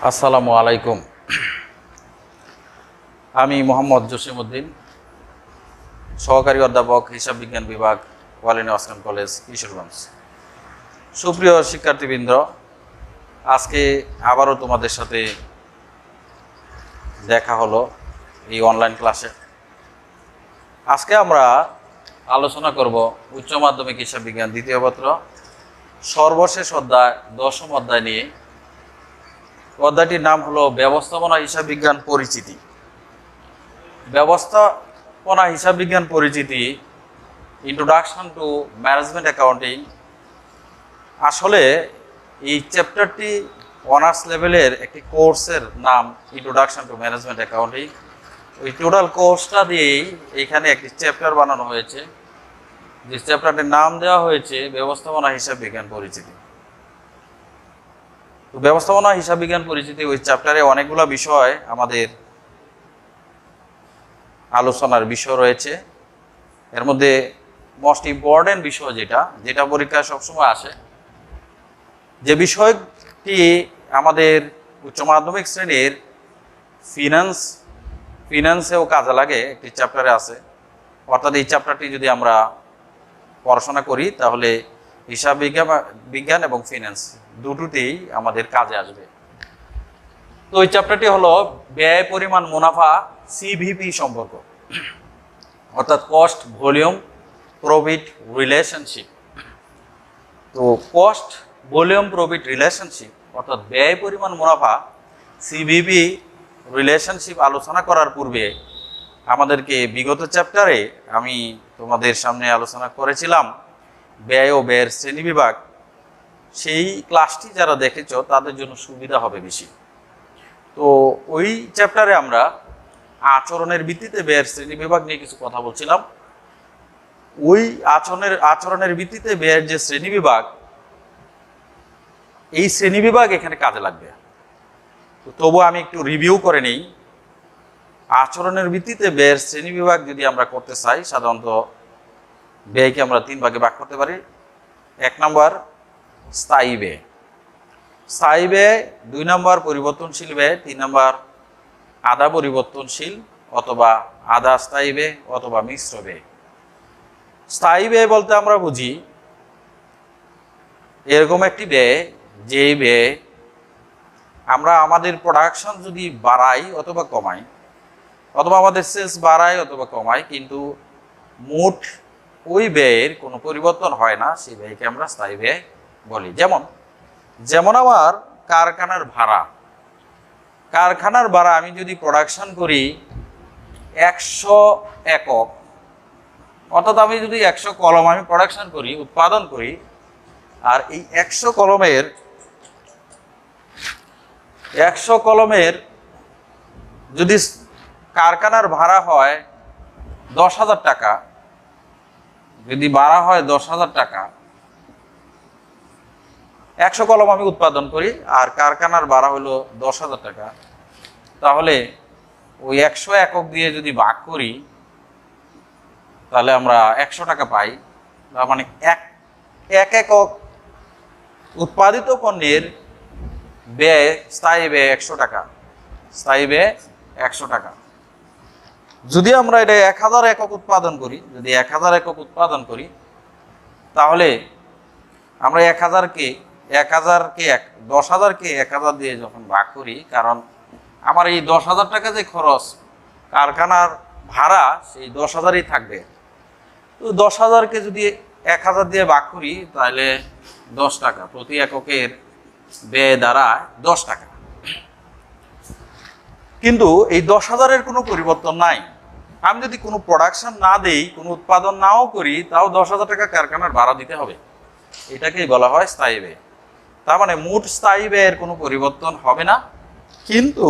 আসসালামু আলাইকুম। আমি মোহাম্মদ জসিমউদ্দিন, সহকারী অধ্যাপক, হিসাব বিজ্ঞান বিভাগ, ওয়ালিনী ওয়াসলাম কলেজ, কিশোরগঞ্জ। সুপ্রিয় শিক্ষার্থীবৃন্দ, আজকে আবারও তোমাদের সাথে দেখা হলো এই অনলাইন ক্লাসে। আজকে আমরা আলোচনা করব উচ্চ মাধ্যমিক হিসাব বিজ্ঞান দ্বিতীয় পত্র সর্বশেষ অধ্যায় 10ম অধ্যায় নিয়ে। অধ্যায়টির নাম হলো ব্যবস্থাপনা হিসাব বিজ্ঞান পরিচিতি। ব্যবস্থাপনা হিসাব বিজ্ঞান পরিচিতি, ইন্ট্রোডাকশন টু ম্যানেজমেন্ট অ্যাকাউন্টিং। আসলে এই চ্যাপ্টারটি অনার্স লেভেলের একটি কোর্সের নাম, ইন্ট্রোডাকশন টু ম্যানেজমেন্ট অ্যাকাউন্টিং। ওই টোটাল কোর্সটা দিয়েই এখানে একটি চ্যাপ্টার বানানো হয়েছে, যে চ্যাপ্টারটির নাম দেওয়া হয়েছে ব্যবস্থাপনা হিসাব বিজ্ঞান পরিচিতি। তো ব্যবস্থাপনা হিসাব বিজ্ঞান পরিচিতি, ওই চ্যাপ্টারে অনেকগুলো বিষয় আমাদের আলোচনার বিষয় রয়েছে। এর মধ্যে মোস্ট ইম্পর্টেন্ট বিষয় যেটা পরীক্ষায় সবসময় আসে, যে বিষয়টি আমাদের উচ্চ মাধ্যমিক শ্রেণীর ফিনান্সেও কাজে লাগে, একটি চ্যাপ্টারে আছে। অর্থাৎ এই চ্যাপ্টারটি যদি আমরা পড়াশোনা করি তাহলে হিসাব বিজ্ঞান এবং ফিনান্স দুটোতেই আমাদের কাজে আসবে। তো এই চ্যাপ্টারটি হলো ব্যয় পরিমাণ মুনাফা সিভিপি সম্পর্ক, অর্থাৎ কস্ট ভলিউম প্রফিট রিলেশনশিপ। তো কস্ট ভলিউম প্রফিট রিলেশনশিপ অর্থাৎ ব্যয় পরিমাণ মুনাফা সিভিপি রিলেশনশিপ আলোচনা করার পূর্বে আমাদেরকে বিগত চ্যাপ্টারে আমি তোমাদের সামনে আলোচনা করেছিলাম ব্যয় ও ব্যয়ের শ্রেণীবিভাগ। সেই ক্লাসটি যারা দেখেছ তাদের জন্য সুবিধা হবে বেশি। তো ওই চ্যাপ্টারে আমরা আচরণের ভিত্তিতে ব্যয়ের শ্রেণীবিভাগ নিয়ে কিছু কথা বলছিলাম। ওই আচরণের ভিত্তিতে ব্যয়ের যে শ্রেণীবিভাগ, এই শ্রেণীবিভাগ এখানে কাজে লাগবে। তো তবু আমি একটু রিভিউ করে নিই। আচরণের ভিত্তিতে ব্যয়ের শ্রেণীবিভাগ যদি আমরা করতে চাই, সাধারণত ব্যয়কে আমরা 3 ভাগে ভাগ করতে পারি। 1 নম্বর স্থায়ী ব্যয়, 2 নম্বর পরিবর্তনশীল ব্যয়, 3 নম্বর আধা পরিবর্তনশীল অথবা আধা স্থায়ী ব্যয় অথবা মিশ্র ব্যয়। স্থায়ী ব্যয় বলতে আমরা বুঝি এরকম একটি ব্যয়, যেই ব্যয় আমরা আমাদের প্রোডাকশন যদি বাড়াই অথবা কমাই, অথবা আমাদের সেলস বাড়াই অথবা কমাই, কিন্তু মোট ওই ব্যয়ের কোনো পরিবর্তন হয় না, সেই ব্যয়কে আমরা স্থায়ী ব্যয় বলি। যেমন আমার কারখানার ভাড়া আমি যদি প্রোডাকশন করি 100 একক, অর্থাৎ আমি যদি 100 কলম আমি প্রোডাকশন করি, উৎপাদন করি, আর এই 100 কলমের যদি কারখানার ভাড়া হয় 10,000 টাকা, যদি ভাড়া হয় 10,000 টাকা, 100 কলম আমি উৎপাদন করি আর কারখানার ভাড়া হলো 10,000 টাকা, তাহলে ওই 100 একক দিয়ে যদি ভাগ করি তাহলে আমরা 100 টাকা পাই। তার মানে এক একক উৎপাদিত পণ্যের ব্যয়, স্থায়ী ব্যয় 100 টাকা, স্থায়ী ব্যয় 100 টাকা। যদি আমরা এটা 1000 একক উৎপাদন করি, যদি 1000 একক উৎপাদন করি, তাহলে আমরা 1000কে 10,000 দিয়ে যখন ভাগ করি, কারণ আমার এই 10,000 টাকা যে খরচ কারখানার ভাড়া, সেই 10,000ই থাকবে। তো 10,000কে যদি 1000 দিয়ে ভাগ করি তাহলে 10 টাকা, প্রতি এককের ব্যয় দাঁড়ায় 10 টাকা। কিন্তু এই 10,000-এর কোনো পরিবর্তন নাই। আমি যদি কোনো প্রোডাকশন না দেই, কোনো উৎপাদন নাও করি, তাও 10,000 টাকা কারখানার ভাড়া দিতে হবে। এটাকেই বলা হয় স্থায়ী ব্যয়। তার মানে মোট স্থায়ী ব্যয়ের কোনো পরিবর্তন হবে না, কিন্তু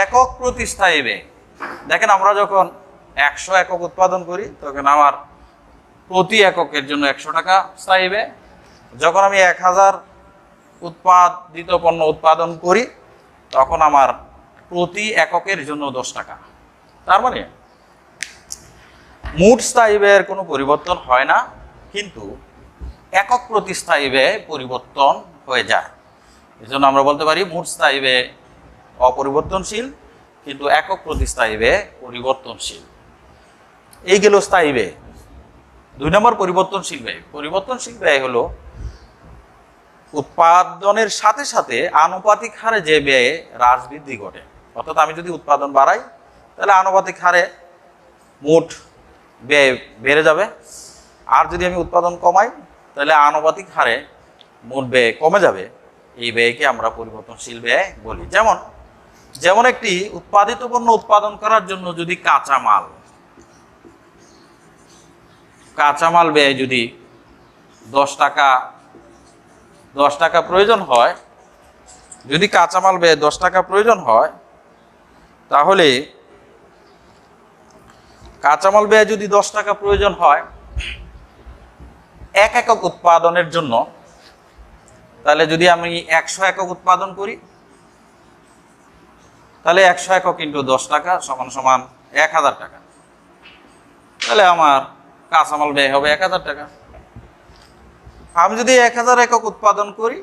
একক প্রতি স্থায়ী ব্যয়, দেখেন আমরা যখন 100 একক উৎপাদন করি তখন আমার প্রতি এককের জন্য 100 টাকা স্থায়ী ব্যয়। যখন আমি 1000 উৎপাদিত পণ্য উৎপাদন করি তখন আমার প্রতি এককের জন্য 10 টাকা। তার মানে মোট স্থায়ী ব্যয়ের কোনো পরিবর্তন হয় না, কিন্তু একক প্রতি স্থায়ী ব্যয় পরিবর্তন হয়ে যায়। এই জন্য আমরা বলতে পারি মোট স্থায়ী ব্যয় অপরিবর্তনশীল, কিন্তু একক প্রতি স্থায়ী ব্যয় পরিবর্তনশীল। এই গেল স্থায়ী ব্যয়। 2 নম্বর পরিবর্তনশীল ব্যয়। পরিবর্তনশীল ব্যয় হলো উৎপাদনের সাথে সাথে আনুপাতিক হারে যে ব্যয়ে হ্রাস বৃদ্ধি ঘটে। অর্থাৎ আমি যদি উৎপাদন বাড়াই তাহলে আনুপাতিক হারে মোট ব্যয় বেড়ে যাবে, আর যদি আমি উৎপাদন কমাই তাহলে আনুপাতিক হারে মোট ব্যয় কমে যাবে। এই ব্যয়কে আমরা পরিবর্তনশীল ব্যয় বলি। যেমন একটি উৎপাদিত পণ্য উৎপাদন করার জন্য যদি কাঁচামাল ব্যয় যদি 10 টাকা প্রয়োজন হয়, যদি কাঁচামাল ব্যয় 10 টাকা প্রয়োজন হয়, তাহলে কাঁচামাল ব্যয় যদি 10 টাকা প্রয়োজন হয় 1 একক উৎপাদনের জন্য, তাহলে যদি আমি 100 একক উৎপাদন করি তাহলে 100 একক ইন্টু 10 টাকা সমান সমান 1000 টাকা। তাহলে আমার কাঁচামাল ব্যয় হবে 1000 টাকা। আমি যদি 1000 একক উৎপাদন করি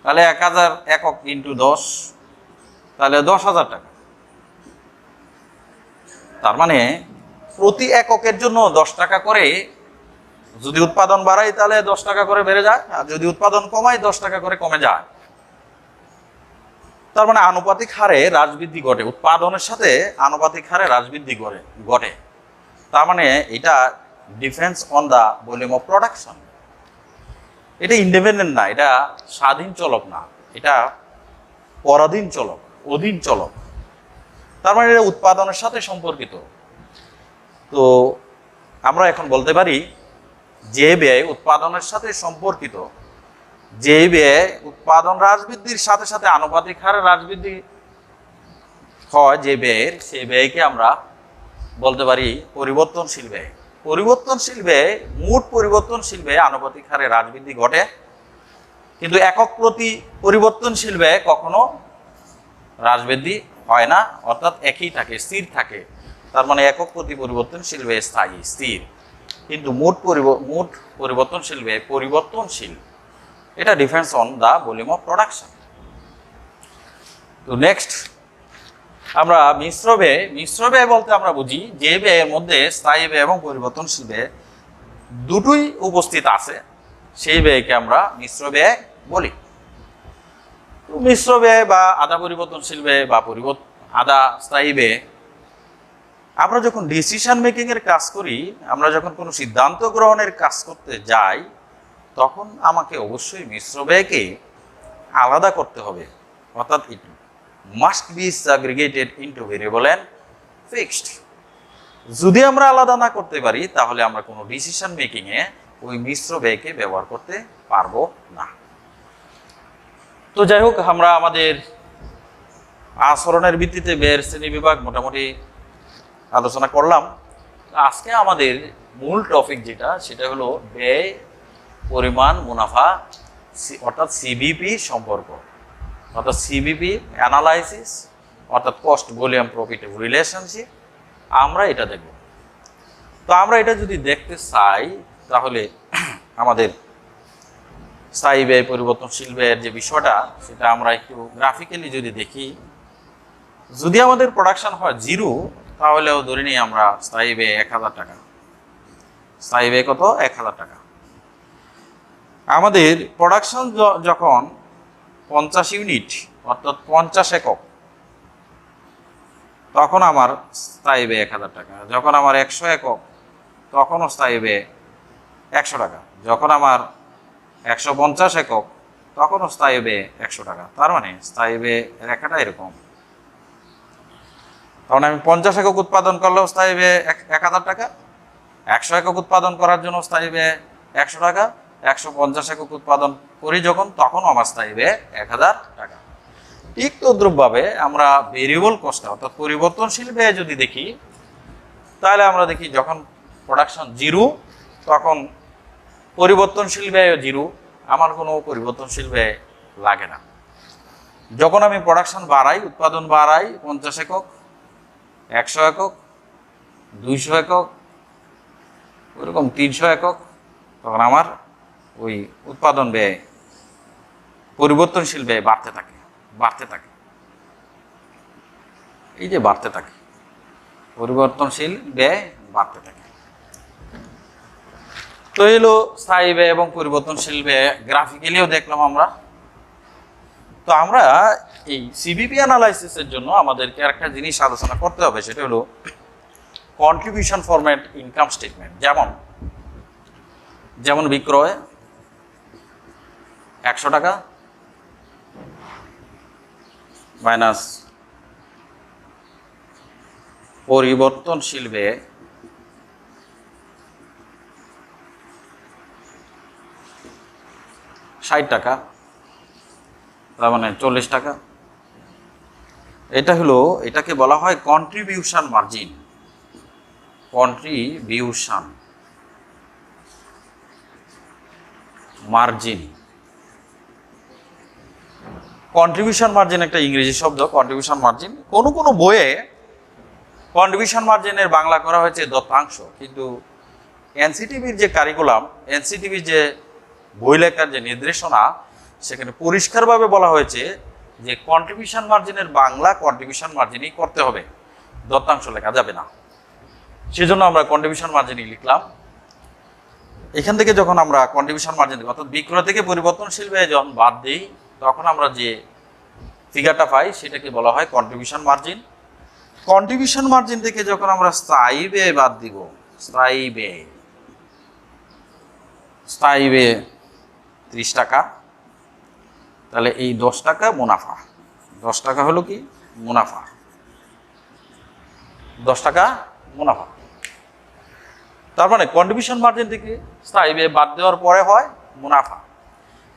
তাহলে 1000 একক ইন্টু 10, তাহলে 10,000 টাকা। তার মানে প্রতি এককের জন্য 10 টাকা করে যদি উৎপাদন বাড়াই তাহলে 10 টাকা করে বেড়ে যায়, আর যদি উৎপাদন কমাই 10 টাকা করে কমে যায়। তার মানে আনুপাতিক হারে হ্রাস বৃদ্ধি ঘটে, উৎপাদনের সাথে আনুপাতিক হারে হ্রাস বৃদ্ধি ঘটে। তার মানে এটা depends on the volume of production. এটা ইন্ডিপেন্ডেন্ট না, এটা স্বাধীন চলক না, এটা পরাধীন চলক, অধীন চলক। তার মানে এটা উৎপাদনের সাথে সম্পর্কিত। তো আমরা এখন বলতে পারি যে ব্যয় উৎপাদনের সাথে সম্পর্কিত, যে ব্যয় উৎপাদন হ্রাস বৃদ্ধির সাথে সাথে আনুপাতিক হারে হ্রাস বৃদ্ধি হয় যে ব্যয়ের, সেই ব্যয়কে আমরা বলতে পারি পরিবর্তনশীল ব্যয়। পরিবর্তনশীল ব্যয়, মোট পরিবর্তনশীল ব্যয় আনুপাতিক হারে হ্রাস বৃদ্ধি ঘটে, কিন্তু একক প্রতি পরিবর্তনশীল ব্যয় কখনো হ্রাস বৃদ্ধি হয় না, অর্থাৎ একই থাকে, স্থির থাকে। তার মানে একক প্রতি পরিবর্তনশীল ব্যয় স্থায়ী, স্থির, কিন্তু মোট পরিবর্তনশীল ব্যয় পরিবর্তনশীল। এটা depends on the volume of production. তো নেক্সট আমরা মিশ্র ব্যয় বলতে আমরা বুঝি যে ব্যয়ের মধ্যে স্থায়ী ব্যয় এবং পরিবর্তনশীল ব্যয় দুটোই উপস্থিত আছে, সেই ব্যয়কে আমরা মিশ্র ব্যয় বলি। তো মিশ্র ব্যয় বা আধা পরিবর্তনশীল ব্যয় বা আধা স্থায়ী ব্যয়, আমরা যখন ডিসিশন মেকিং এর কাজ করি, আমরা যখন কোনো সিদ্ধান্ত গ্রহণের কাজ করতে যাই, তখন আমাকে অবশ্যই মিশ্র ব্যয়কে আলাদা করতে হবে। অর্থাৎ it must be segregated into variable and fixed. যদি আমরা আলাদা না করতে পারি তাহলে আমরা কোনো ডিসিশন মেকিং এ ওই মিশ্র ব্যয়কে ব্যবহার করতে পারবো না। তো যাই হোক, আমরা আমাদের আচরণের ভিত্তিতে ব্যয়ের শ্রেণী বিভাগ মোটামুটি আলোচনা করলাম। আজকে আমাদের মূল টপিক যেটা, সেটা হলো ব্যয় পরিমাণ মুনাফা, অর্থাৎ সিবিপি সম্পর্ক, অর্থাৎ সিবিপি অ্যানালাইসিস, অর্থাৎ কস্ট ভলিউম প্রফিট রিলেশনশিপ। আমরা এটা দেখব। তো আমরা এটা যদি দেখতে চাই তাহলে আমাদের স্থায়ী ব্যয় পরিবর্তনশীল ব্যয়ের যে বিষয়টা, সেটা আমরা একটু গ্রাফিক্যালি যদি দেখি, যদি আমাদের প্রোডাকশন হয় 0, তাহলেও ধরে নিই আমরা স্থায়ী ব্যয় 1000 টাকা। স্থায়ী ব্যয় কত? 1000 টাকা। আমাদের প্রোডাকশন যখন 50 ইউনিট, অর্থাৎ 50 একক, তখন আমার স্থায়ী ব্যয় 1000 টাকা। যখন আমার 100 একক, তখনও স্থায়ী ব্যয় 100 টাকা। যখন আমার 150 একক, তখনও স্থায়ী ব্যয় 100 টাকা। তার মানে স্থায়ী ব্যয় রেখাটা এরকম। তখন আমি 50 একক উৎপাদন করলেও স্থায়ী ব্যয় 1000 টাকা, 100 একক উৎপাদন করার জন্য স্থায়ী ব্যয় 100 টাকা, 150 একক উৎপাদন করি যখন, তখন আমার স্থায়ী ব্যয় 1000 টাকা। ঠিক তদ্রুপভাবে আমরা ভেরিয়েবল কস্ট, অর্থাৎ পরিবর্তনশীল ব্যয় যদি দেখি, তাহলে আমরা দেখি যখন প্রোডাকশন 0, তখন পরিবর্তনশীল ব্যয় 0, আমার কোনো পরিবর্তনশীল ব্যয় লাগে না। যখন আমি প্রোডাকশন বাড়াই, উৎপাদন বাড়াই 50 একক, 100 একক, 200 একক, ওইরকম 300 একক, তখন আমার ওই উৎপাদন ব্যয় পরিবর্তনশীল ব্যয় বাড়তে থাকে। এই যে বাড়তে থাকে, পরিবর্তনশীল ব্যয় বাড়তে থাকে। তো এলো স্থায়ী ব্যয় এবং পরিবর্তনশীল ব্যয়, গ্রাফিক্যালিও দেখলাম আমরা। তো আমরা এই সিবিপি অ্যানালাইসিসের জন্য আমাদেরকে একটা জিনিস আলোচনা করতে হবে, সেটা হলো কন্ট্রিবিউশন ফরম্যাট ইনকাম স্টেটমেন্ট। যেমন বিক্রয় 100 টাকা মাইনাস পরিবর্তনশীল ব্যয় 60 টাকা, তার মানে 40 টাকা। এটাকে বলা হয় contribution margin. Contribution margin, contribution margin একটা ইংরেজি শব্দ। কন্ট্রিবিউশন মার্জিন কোনো বইয়ে কন্ট্রিবিউশন মার্জিনের বাংলা করা হয়েছে দত্তাংশ, কিন্তু এনসিটিভির যে কারিকুলাম, এনসিটিভির যে বই লেখার যে নির্দেশনা, সেখানে পরিষ্কারভাবে বলা হয়েছে যে কন্ট্রিবিউশন মার্জিনের বাংলা কন্ট্রিবিউশন মার্জিনই করতে হবে, দত্তাংশ লেখা যাবে না। সেজন্য আমরা কন্ট্রিবিউশন মার্জিনই লিখলাম। এখান থেকে যখন আমরা কন্ট্রিবিউশন মার্জিন অর্থাৎ বিক্রয় থেকে পরিবর্তনশীল ব্যয় যখন বাদ দিই, তখন আমরা যে ফিগারটা পাই সেটাকে বলা হয় কন্ট্রিবিউশন মার্জিন। কন্ট্রিবিউশন মার্জিন থেকে যখন আমরা স্থায়ী ব্যয় বাদ দিব, স্থায়ী ব্যয় 30 টাকা, তাহলে এই 10 টাকা মুনাফা। 10 টাকা হলো কি মুনাফা, 10 টাকা মুনাফা। তার মানে কন্ট্রিবিউশন মার্জিন থেকে স্থায়ী ব্যয় বাদ দেওয়ার পরে হয় মুনাফা।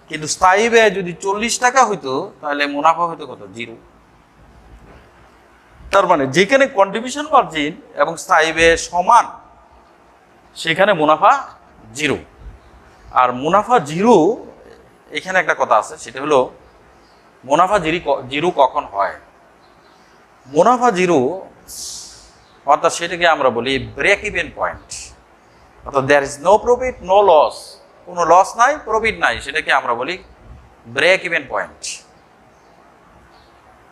কিন্তু স্থায়ী ব্যয় যদি 40 টাকা হইতো, তাহলে মুনাফা হইতো কত? 0। তার মানে যেখানে কন্ট্রিবিউশন মার্জিন এবং স্থায়ী ব্যয় সমান, সেখানে মুনাফা 0। আর মুনাফা 0, এখানে একটা কথা আছে, সেটা হলো মুনাফা 0 কখন হয়? মুনাফা 0 অর্থাৎ সেটাকে আমরা বলি ব্রেক ইভেন পয়েন্ট। অর্থাৎ there is no profit no loss, কোনো লস নাই প্রফিট নাই, সেটাকে আমরা বলি ব্রেক ইভেন পয়েন্ট।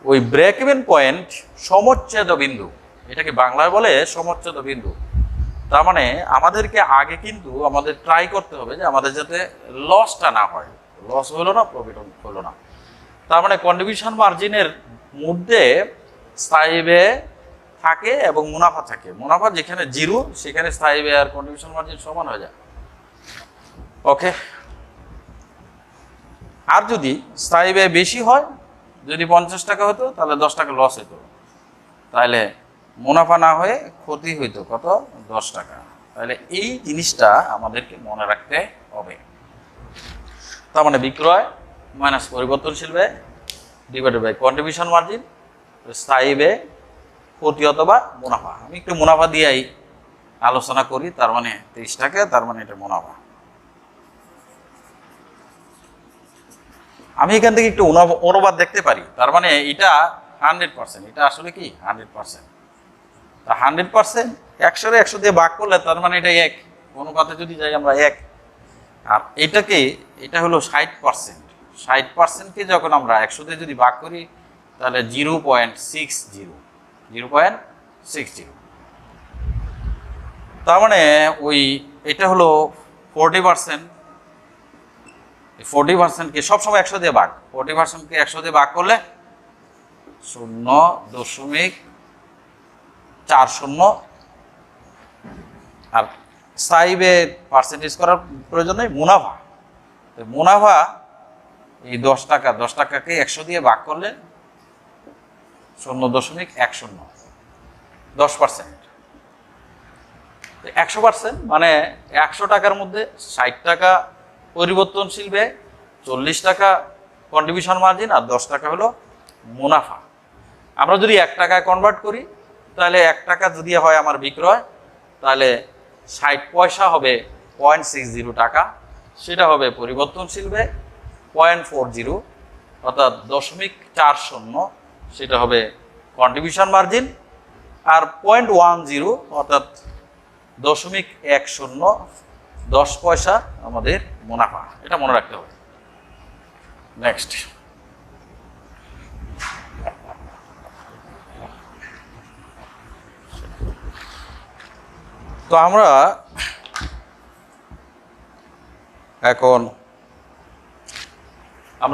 ওই ব্রেক ইভেন পয়েন্ট সমচ্ছেদ বিন্দু, এটাকে বাংলায় বলে সমচ্ছেদ বিন্দু। তার মানে আমাদেরকে আগে কিন্তু আমাদের ট্রাই করতে হবে যে আমাদের যাতে লসটা না হয়, লস হলো না প্রফিট হলো না। তার মানে কন্ট্রিবিউশন মার্জিনের মধ্যে স্থায়ী ব্যয় থাকে এবং মুনাফা থাকে। মুনাফা যেখানে 0, সেখানে স্থায়ী ব্যয় আর কন্ট্রিবিউশন মার্জিন সমান হয়ে যায়। ওকে। আর যদি স্থায়ী ব্যয় বেশি হয়, যদি 50 টাকা হতো, তাহলে 10 টাকা লস হতো, তাহলে মুনাফা না হয়ে ক্ষতি হইতো কত? 10 টাকা। তাহলে এই জিনিসটা আমাদেরকে মনে রাখতে হবে। তার মানে বিক্রয় মাইনাস পরিবর্তনশীল ব্যয় ডিভাইডেড বাই কন্ট্রিবিউশন মার্জিন, স্থায়ী ব্যয়, ক্ষতি অথবা মুনাফা। আমি একটু মুনাফা দিয়েই আলোচনা করি। তার মানে 30 টাকা, তার মানে এটা মুনাফা। আমি এখান থেকে একটু অনুবাদ দেখতে পারি। তার মানে এটা 100%, এটা আসলে কি 100%। তা 100% 100 দিয়ে ভাগ করলে তার মানে এটা 1, অনুপাতে যদি যাই আমরা 1। আর এটা হলো 60%। 60%কে যখন আমরা 100 দিয়ে যদি ভাগ করি, তাহলে 0.60। তার মানে এটা হলো 40%। 40%কে সবসময় 100 দিয়ে ভাগ, 40%কে 100 দিয়ে ভাগ করলে 0.40। আর স্থায়ী ব্যয় পার্সেন্টেজ করার প্রয়োজন নেই, মুনাফা। মুনাফা এই 10 টাকাকে 100 দিয়ে ভাগ করলে 0.10, 10%। 100% মানে 100 টাকার মধ্যে 60 টাকা পরিবর্তনশীল ব্যয়, 40 টাকা কন্ট্রিবিউশন মার্জিন, আর 10 টাকা হলো মুনাফা। আমরা যদি 1 টাকায় কনভার্ট করি, তাহলে 1 টাকা যদি হয় আমার বিক্রয়, তাহলে 60 পয়সা হবে 0.60 টাকা, সেটা হবে পরিবর্তনশীল ব্যয়। 0.40 অর্থাৎ 0.40, সেটা হবে কন্ট্রিবিউশন মার্জিন। আর 0.10 অর্থাৎ 0.10, 10 পয়সা আমাদের মুনাফা। এটা মনে রাখতে হবে। নেক্সট, তো আমরা এখন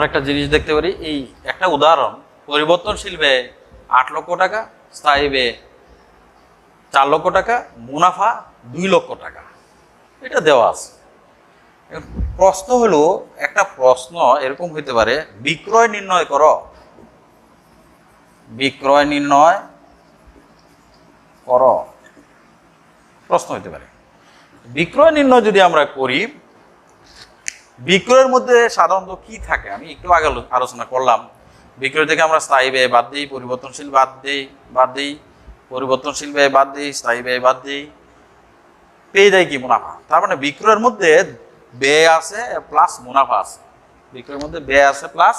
একটা জিনিস দেখতে পারি, এই একটা উদাহরণ, পরিবর্তনশীল ব্যয় 8 লক্ষ টাকা, স্থায়ী ব্যয় 4 লক্ষ টাকা, মুনাফা 2 লক্ষ টাকা, এটা দেওয়া আছে। প্রশ্ন হলো, একটা প্রশ্ন এরকম হইতে পারে, বিক্রয় নির্ণয় করো, বিক্রয় নির্ণয় করো, প্রশ্ন হইতে পারে। বিক্রয় নির্ণয় যদি আমরা করি, বিক্রয়ের মধ্যে সাধারণত কি থাকে আমি একটু আগে আলোচনা করলাম। বিক্রয় থেকে আমরা স্থায়ী ব্যয় বাদ দিই, পরিবর্তনশীল বাদ দিই, পরিবর্তনশীল ব্যয় বাদ দিই, স্থায়ী ব্যয় বাদ দিই, পেয়ে যায় কি? মুনাফা। তার মানে বিক্রয়ের মধ্যে ব্যয় আছে প্লাস মুনাফা আছে, বিক্রয়ের মধ্যে ব্যয় আছে প্লাস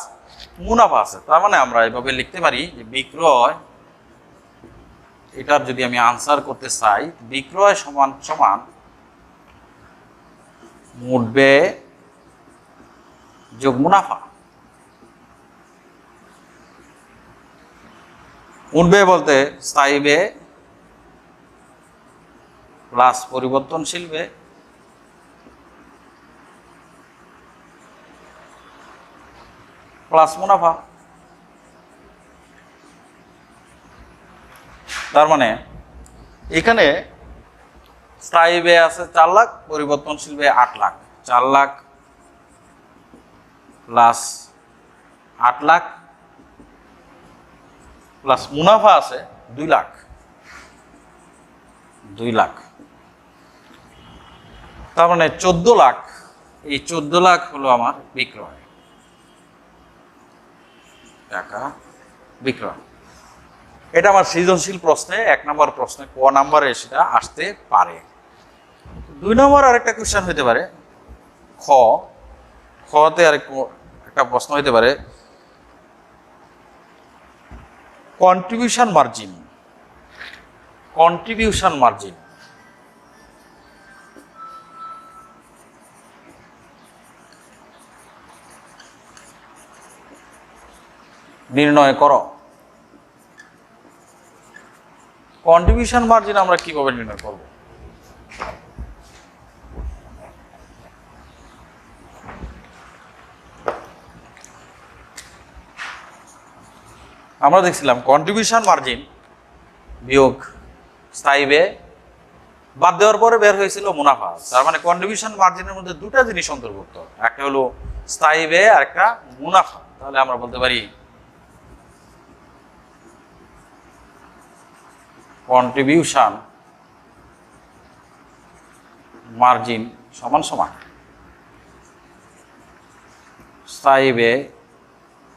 মুনাফা আছে। তার মানে আমরা এভাবে লিখতে পারি যে বিক্রয়, এটার যদি আমি আনসার করতে চাই, বিক্রয় সমান সমান মোট ব্যয় যোগ মুনাফা। মোট ব্যয় বলতে স্থায়ী ব্যয় প্লাস পরিবর্তনশীল ব্যয় প্লাস মুনাফা। তার মানে এখানে স্থায়ী ব্যয় আছে 4 লাখ, পরিবর্তনশীল ব্যয় 8 লাখ, 4 লাখ প্লাস 8 লাখ প্লাস মুনাফা আছে 2 লাখ, 2 লাখ। তার মানে 14 লাখ, এই 14 লাখ হলো আমার বিক্রয় টাকা, বিক্রয়। এটা আমার সৃজনশীল প্রশ্নে 1 নম্বর প্রশ্নে ক নাম্বারে সেটা আসতে পারে। 2 নম্বর আরেকটা কোশ্চেন হইতে পারে, খতে একটা প্রশ্ন হইতে পারে, কন্ট্রিবিউশন মার্জিন, কন্ট্রিবিউশন মার্জিন নির্ণয় করো। কন্ট্রিবিউশন মার্জিন আমরা কিভাবে নির্ণয় করব? আমরা দেখছিলাম কন্ট্রিবিউশন মার্জিন বিয়োগ স্থায়ী ব্যয় বাদ দেওয়ার পরে বের হয়েছিল মুনাফা। তার মানে কন্ট্রিবিউশন মার্জিনের মধ্যে 2টা জিনিস অন্তর্ভুক্ত, একটা হলো স্থায়ী ব্যয় আর একটা মুনাফা। তাহলে আমরা বলতে পারি কন্ট্রিবিউশন মার্জিন সমান সমান স্থায়ী ব্যয়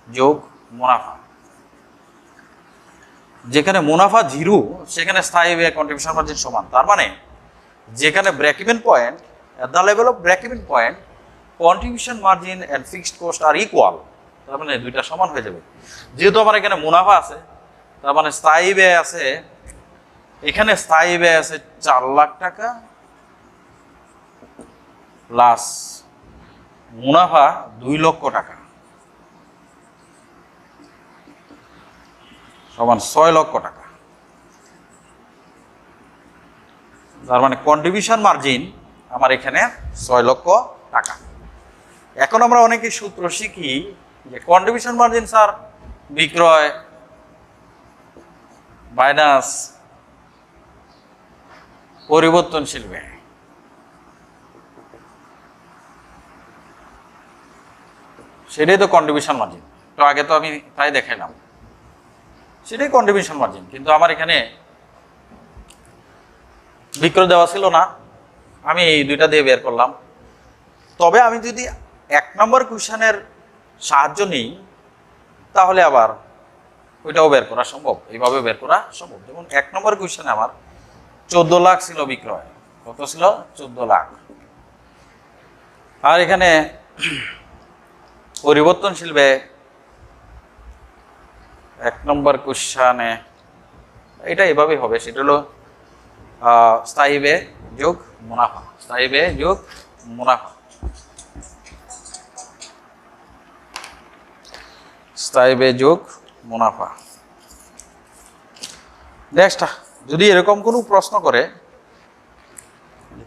যোগ মুনাফা। যেখানে মুনাফা 0 সেখানে স্থায়ী ব্যয় কন্ট্রিবিউশন মার্জিন সমান। তার মানে যেখানে break even point, at the level of break even point, contribution margin and fixed cost are equal. তার মানে 2টা সমান হয়ে যাবে। যেহেতু আমার এখানে মুনাফা আছে, তার মানে স্থায়ী ব্যয় আছে, এখানে স্থায়ী ব্যয় আছে 4 লাখ টাকা প্লাস মুনাফা 2 লক্ষ টাকা সমান 6 লক্ষ টাকা। তার মানে কন্ট্রিবিউশন মার্জিন আমার এখানে 6 লক্ষ টাকা। এখন আমরা অনেকে সূত্র শিখি যে কন্ট্রিবিউশন মার্জিন স্যার বিক্রয় মাইনাস পরিবর্তনশীল ব্যয়। সেটাই তো কন্ট্রিবিউশন মার্জিন। তো আগে তো আমি তাই দেখাইলাম, সেটাই কন্ট্রিবিউশন মার্জিন। কিন্তু আমার এখানে বিক্রয় দেওয়া ছিল না, আমি এই 2টা দিয়ে বের করলাম। তবে আমি যদি 1 নম্বর কোশ্চেনের সাহায্য নিই তাহলে আবার ওইটাও বের করা সম্ভব, এইভাবে বের করা সম্ভব। যেমন 1 নম্বর কোশ্চেনে আমার 14 লাখ ছিল বিক্রয়, কত ছিল? 14 লাখ। আর এখানে পরিবর্তনশীল ব্যয় 1 নম্বর কোশ্চেনে এটা এভাবেই হবে, সেটা হলো স্থায়ী ব্যয় যোগ মুনাফা, স্থায়ী ব্যয় যোগ মুনাফা, স্থায়ী ব্যয় যোগ মুনাফা। নেক্সট, যদি এরকম কোনো প্রশ্ন করে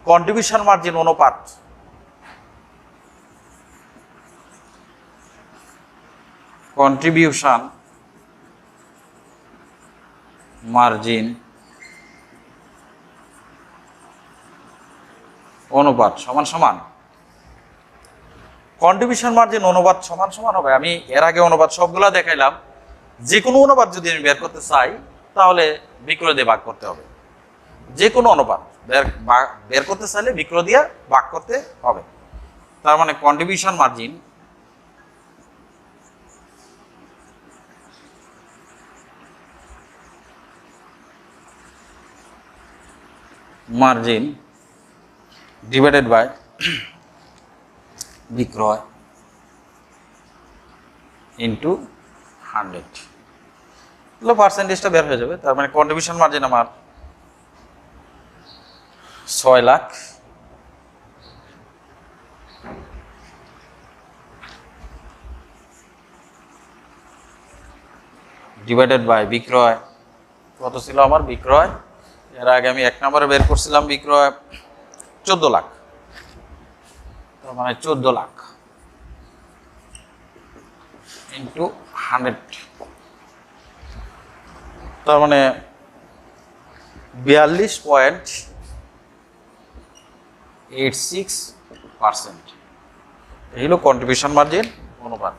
কন্ট্রিবিউশন মার্জিন অনুপাত কন্ট্রিবিউশন মার্জিন অনুপাত সমান সমান কন্ট্রিবিউশন মার্জিন অনুপাত সমান সমান হবে, আমি এর আগে অনুপাত সবগুলা দেখাইলাম, যে কোনো অনুপাত যদি আমি বের করতে চাই তাহলে বিক্রয় দিয়ে ভাগ করতে হবে। যে কোনো অনুপাত বের করতে চাইলে বিক্রয় দিয়ে ভাগ করতে হবে। তার মানে কন্ট্রিবিউশন মার্জিন ডিভাইডেড বাই বিক্রয় ইন্টু 100 তাহলে পার্সেন্টেজটা বের হয়ে যাবে। তার মানে কন্ট্রিবিউশন মার্জিন আমার 6 লাখ ডিভাইডেড বাই বিক্রয় কত ছিল আমার বিক্রয়, এর আগে আমি 1 নম্বরে বের করছিলাম বিক্রয় 14 লাখ, তার মানে 14 লাখ ইন্টু 100 তার মানে 42.86%। এই হলো কন্ট্রিবিউশন মার্জিন অনুপাত।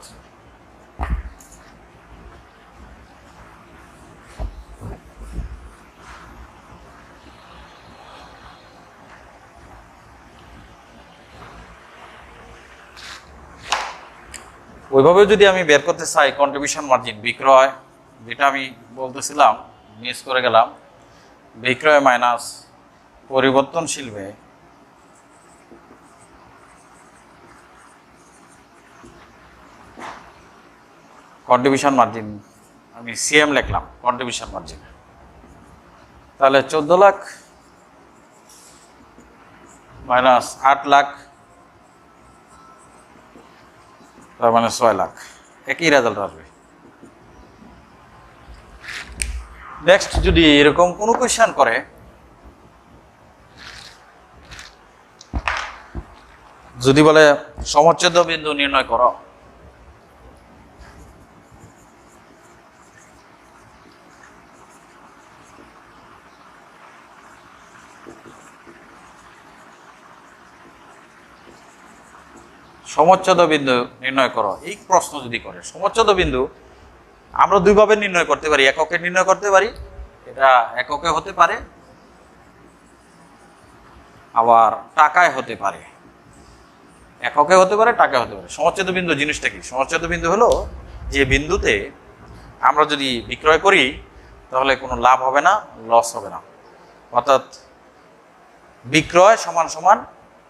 ওইভাবে যদি আমি বের করতে চাই কন্ট্রিবিউশন মার্জিন বিক্রয়, যেটা আমি বলতেছিলাম মিস করে গেলাম, বিক্রয় মাইনাস পরিবর্তনশীল ব্যয় কন্ট্রিবিউশন মার্জিন, আমি সিএম লিখলাম কন্ট্রিবিউশন মার্জিন, তাহলে 14 লাখ মাইনাস 8 লাখ তার মানে 6 লাখ, একই রেজাল্ট আসবে। নেক্সট যদি এরকম কোনো কোয়েশ্চেন করে, যদি বলে সমচ্ছেদ বিন্দু নির্ণয় করো, সমচ্ছেদ বিন্দু নির্ণয় করো, এই প্রশ্ন যদি করে, সমচ্ছেদ বিন্দু আমরা দুইভাবে নির্ণয় করতে পারি, এককে নির্ণয় করতে পারি, এটা এককে হতে পারে আবার টাকায় হতে পারে, এককে হতে পারে টাকায় হতে পারে। সমচ্ছেদ বিন্দু জিনিসটা কি? সমচ্ছেদ বিন্দু হলো যে বিন্দুতে আমরা যদি বিক্রয় করি তাহলে কোনো লাভ হবে না, লস হবে না, অর্থাৎ বিক্রয় সমান সমান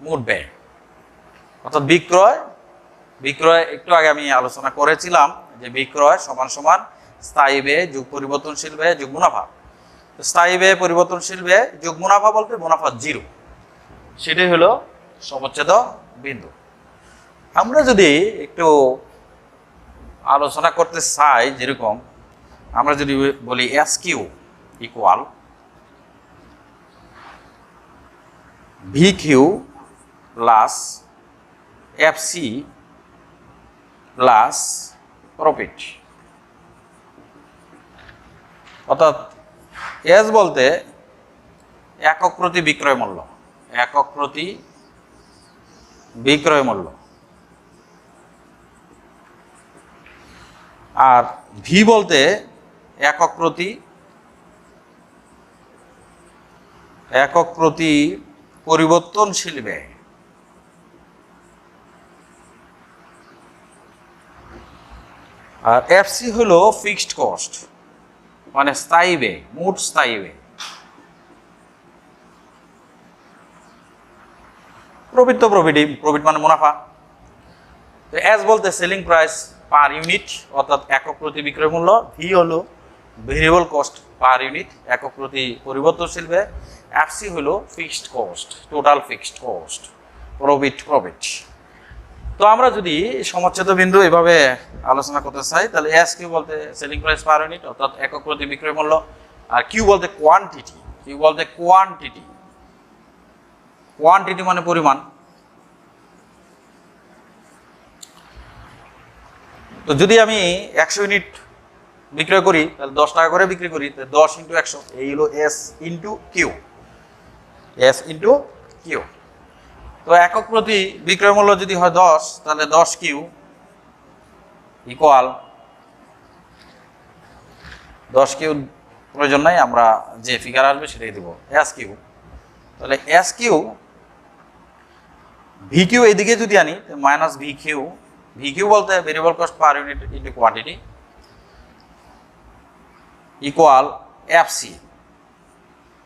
মোট ব্যয়, অর্থাৎ বিক্রয় একটু আগে আমি আলোচনা করেছিলাম যে বিক্রয় সমান সমান স্থায়ী ব্যয় যোগ পরিবর্তনশীল ব্যয় যোগ মুনাফা। স্থায়ী ব্যয় পরিবর্তনশীল ব্যয় যোগ মুনাফা বলতে মুনাফা 0, সেটাই হলো সমচ্ছেদ বিন্দু। আমরা যদি একটু আলোচনা করতে চাই, যেরকম আমরা যদি বলি SQ equal VQ plus FC plus profit, অর্থাৎ এস বলতে একক প্রতি বিক্রয় মূল্য, একক প্রতি বিক্রয় মূল্য, আর ভি বলতে একক প্রতি পরিবর্তনশীল ব্যয়, আর এফসি হলো ফিক্সড কস্ট মানে স্থায়ী ব্যয়, মোট স্থায়ী ব্যয়। প্রফিট তো প্রফিট মানে মুনাফা। তো এস বলতে সেলিং প্রাইস পার ইউনিট অর্থাৎ একক প্রতি বিক্রয় মূল্য, ভি হলো ভেরিয়েবল কস্ট পার ইউনিট একক প্রতি পরিবর্তনশীল ব্যয়, এফসি হলো fixed cost total fixed cost, profit. তো আমরা যদি সমচ্ছেদ বিন্দু এভাবে আলোচনা করতে চাই তাহলে এস কিউ বলতে সেলিং প্রাইস পার ইউনিট অর্থাৎ একক প্রতি বিক্রয় মূল্য, আর কিউ বলতে কোয়ান্টিটি, কোয়ান্টিটি মানে পরিমাণ। তো যদি আমি 100 ইউনিট বিক্রয় করি তাহলে 10 টাকা করে বিক্রি করি, 10 ইন্টু 100, এই হলো S into Q, S into Q. তো একক প্রতি বিক্রয় মূল্য যদি হয় 10, তাহলে 10 কিউ ইকুয়াল 10 কিউ প্রয়োজন নাই, আমরা যে ফিগার আসবে সেটাই দিব, এস কিউ। তাহলে এস কিউ, ভি কিউ এইদিকে যদি আনি minus V Q, V Q বলতে variable cost per unit into quantity equal F C.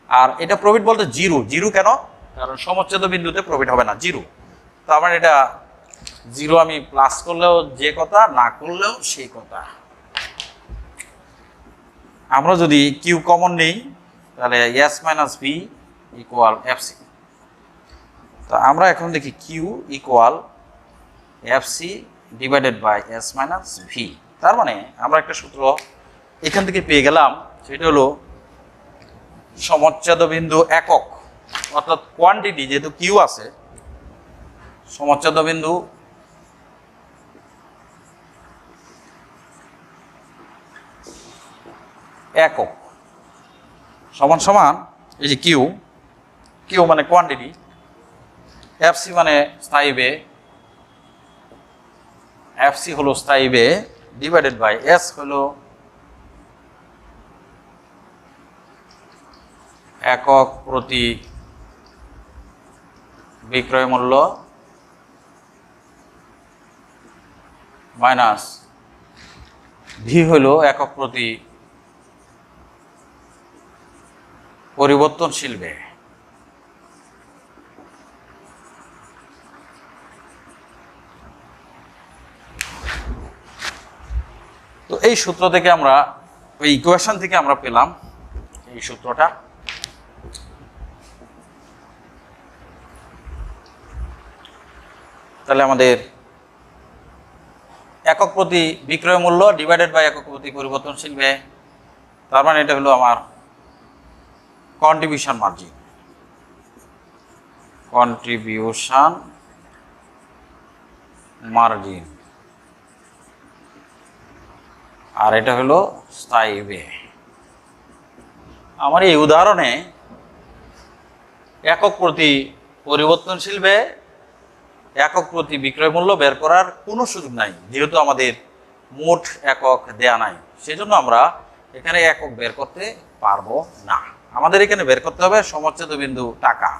আর এটা প্রফিট বলতে জিরো, জিরো কেন? কারণ সমচ্ছেদ বিন্দুতে প্রফিট হবে না, জিরো। তার মানে এটা জিরো, আমি প্লাস করলেও যে কথা, না করলেও সেই কথা। আমরা যদি কিউ কমন নেই তাহলে S minus V equal F C. তো আমরা এখন দেখি Q equal F C divided by S minus V. তার মানে আমরা একটা সূত্র এখান থেকে পেয়ে গেলাম, সেটা হলো সমচ্ছেদ বিন্দু একক, অর্থাৎ কোয়ান্টিটি যেহেতু কিউ আছে, সমচ্ছেদ বিন্দু একক সমান সমান এই যে কিউ, কিউ মানে কোয়ান্টিটি, এফ সি মানে স্থায়ী ব্যয়, এফ সি হলো স্থায়ী ব্যয়, ডিভাইডেড বাই এস হলো একক প্রতি বিক্রয় মূল্য মাইনাস ভি হলো একক প্রতি পরিবর্তনশীল ব্যয়। তো এই সূত্র থেকে আমরা, এই ইকুয়েশন থেকে আমরা পেলাম এই সূত্রটা। তাহলে আমাদের একক প্রতি বিক্রয় মূল্য ডিভাইডেড বাই একক প্রতি পরিবর্তনশীল ব্যয়, তার মানে এটা হলো আমার কন্ট্রিবিউশন মার্জিন, কন্ট্রিবিউশন মার্জিন, আর এটা হলো স্থায়ী ব্যয়। আমার এই উদাহরণে একক প্রতি পরিবর্তনশীল ব্যয়, একক প্রতি বিক্রয় মূল্য বের করার কোনো সুযোগ নাই, যেহেতু আমাদের মোট একক দেয়া নাই, সেজন্য আমরা এখানে একক বের করতে পারবো না। আমাদের এখানে বের করতে হবে সমচ্ছেদ বিন্দু টাকা।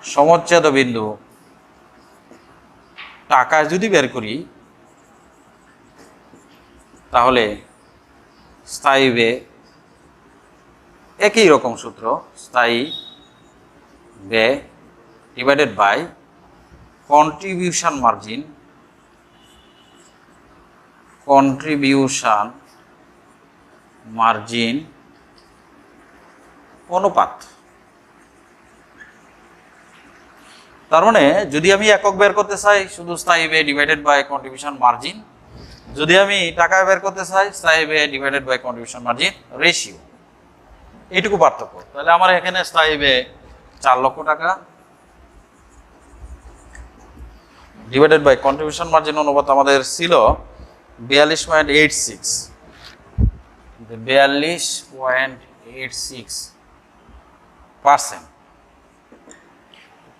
সমচ্ছেদ বিন্দু টাকায় যদি বের করি তাহলে স্থায়ী ব্যয়, একই রকম সূত্র, স্থায়ী ব্যয় divided by contribution margin, contribution margin অনুপাত। তার মানে যদি আমি একক বের করতে চাই শুধু স্থায়ী ব্যয় ডিভাইডেড বাই কন্ট্রিবিউশন মার্জিন, যদি আমি টাকায় বের করতে চাই স্থায়ী ব্যয় divided by contribution margin ratio, এইটুকু পার্থক্য। তাহলে আমার এখানে স্থায়ী ব্যয় 4 লক্ষ টাকা ডিভাইডেড বাই কন্ট্রিবিউশন মার্জিন অনুপাত আমাদের ছিল 42.86, 42.86%।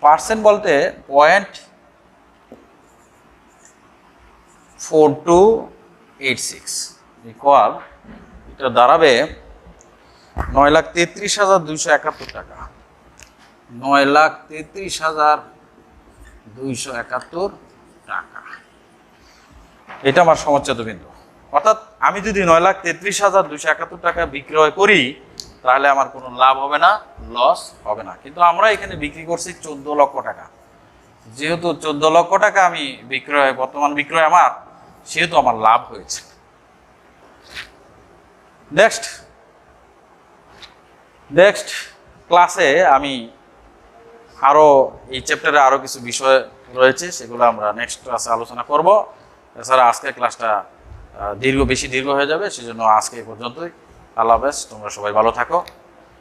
পার্সেন্ট বলতে 0.4286 ইকুয়াল, এটা দাঁড়াবে 9,33,271 টাকা, 9,33,271 টাকা। এটা আমার সমচ্ছেদ বিন্দু। অর্থাৎ আমি যদি 9,33,271 টাকা বিক্রয় করি তাহলে আমার কোনো লাভ হবে না, লস হবে না। কিন্তু আমরা এখানে বিক্রি করছি 14 লক্ষ টাকা, যেহেতু 14 লক্ষ টাকা আমি বিক্রয়, বর্তমান বিক্রয় আমার, সেহেতু আমার লাভ হয়েছে। নেক্সট ক্লাসে আমি আরো এই চ্যাপ্টারে আরো কিছু বিষয় রয়েছে, সেগুলো আমরা নেক্সট ক্লাসে আলোচনা করব। এছাড়া আজকের ক্লাসটা বেশি দীর্ঘ হয়ে যাবে, সেজন্য আজকে এই পর্যন্তই। আল্লাহ হাফেজ, তোমরা সবাই ভালো থাকো।